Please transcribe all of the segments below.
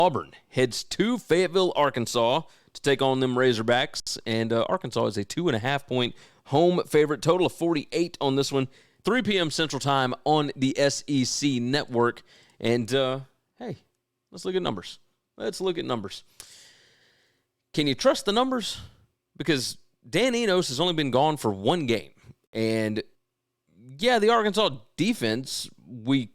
Auburn heads to Fayetteville, Arkansas to take on them Razorbacks, and Arkansas is a 2.5-point home favorite. Total of 48 on this one. 3 p.m. Central Time on the SEC Network. And, hey, let's look at numbers. Can you trust the numbers? Because Dan Enos has only been gone for one game. And, yeah, the Arkansas defense, we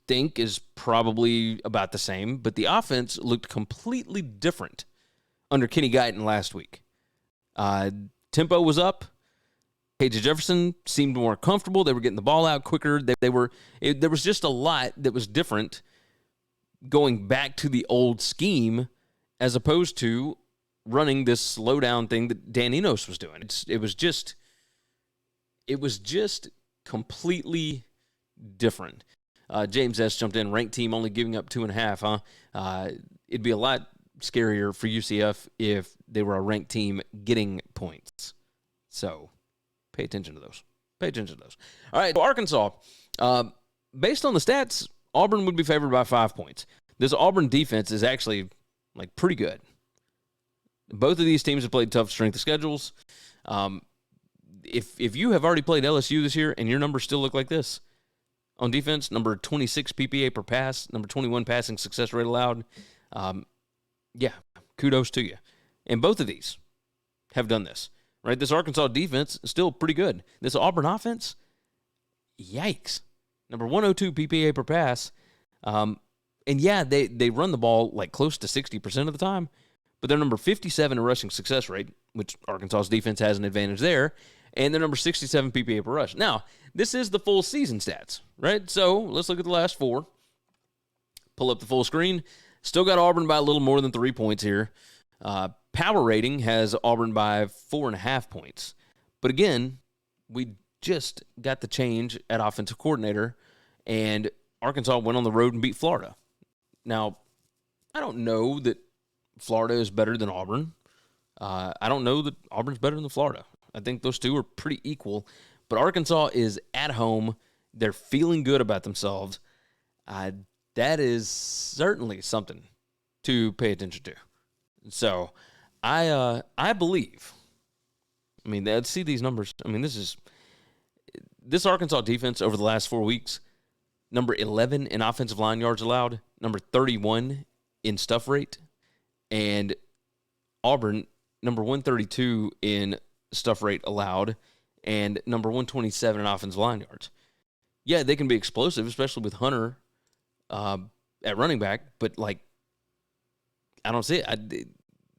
think, is probably about the same. But the offense looked completely different under Kenny Guyton last week. Tempo was up. KJ Jefferson seemed more comfortable. They were getting the ball out quicker. There was just a lot that was different going back to the old scheme as opposed to running this slow-down thing that Dan Enos was doing. It was just completely different. James S. jumped in. Ranked team only giving up 2.5, huh? It'd be a lot scarier for UCF if they were a ranked team getting points. So pay attention to those. All right, so Arkansas. Based on the stats, Auburn would be favored by 5 points. This Auburn defense is actually pretty good. Both of these teams have played tough strength of schedules. If you have already played LSU this year and your numbers still look like this, on defense, number 26 PPA per pass, number 21 passing success rate allowed, yeah, kudos to you. And both of these have done this, right? This Arkansas defense is still pretty good. This Auburn offense, yikes. Number 102 PPA per pass. And yeah, they run the ball close to 60% of the time, but they're number 57 in rushing success rate, which Arkansas's defense has an advantage there, and they're number 67 PPA per rush. Now, this is the full season stats, right? So let's look at the last 4. Pull up the full screen. Still got Auburn by a little more than 3 points here. Power rating has Auburn by 4.5 points. But again, we just got the change at offensive coordinator, and Arkansas went on the road and beat Florida. Now, I don't know that Florida is better than Auburn. I don't know that Auburn's better than Florida. I think those two are pretty equal. But Arkansas is at home. They're feeling good about themselves. That is certainly something to pay attention to. So, I believe. Let's see these numbers. This Arkansas defense over the last 4 weeks, number 11 in offensive line yards allowed, number 31 in stuff rate, and Auburn, number 132 in stuff rate allowed, and number 127 in offensive line yards. Yeah, they can be explosive, especially with Hunter at running back, but I don't see it.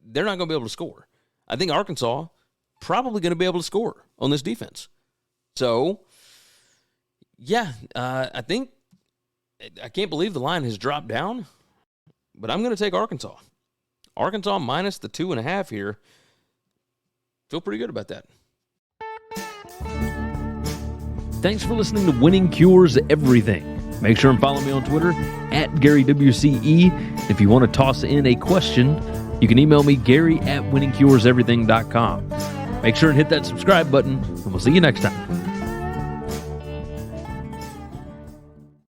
They're not going to be able to score. I think Arkansas probably going to be able to score on this defense. So, yeah, I can't believe the line has dropped down, but I'm going to take Arkansas. Arkansas minus the 2.5 here. Feel pretty good about that. Thanks for listening to Winning Cures Everything. Make sure and follow me on Twitter @GaryWCE. If you want to toss in a question, you can email me, Gary@winningcureseverything.com. Make sure and hit that subscribe button, and we'll see you next time.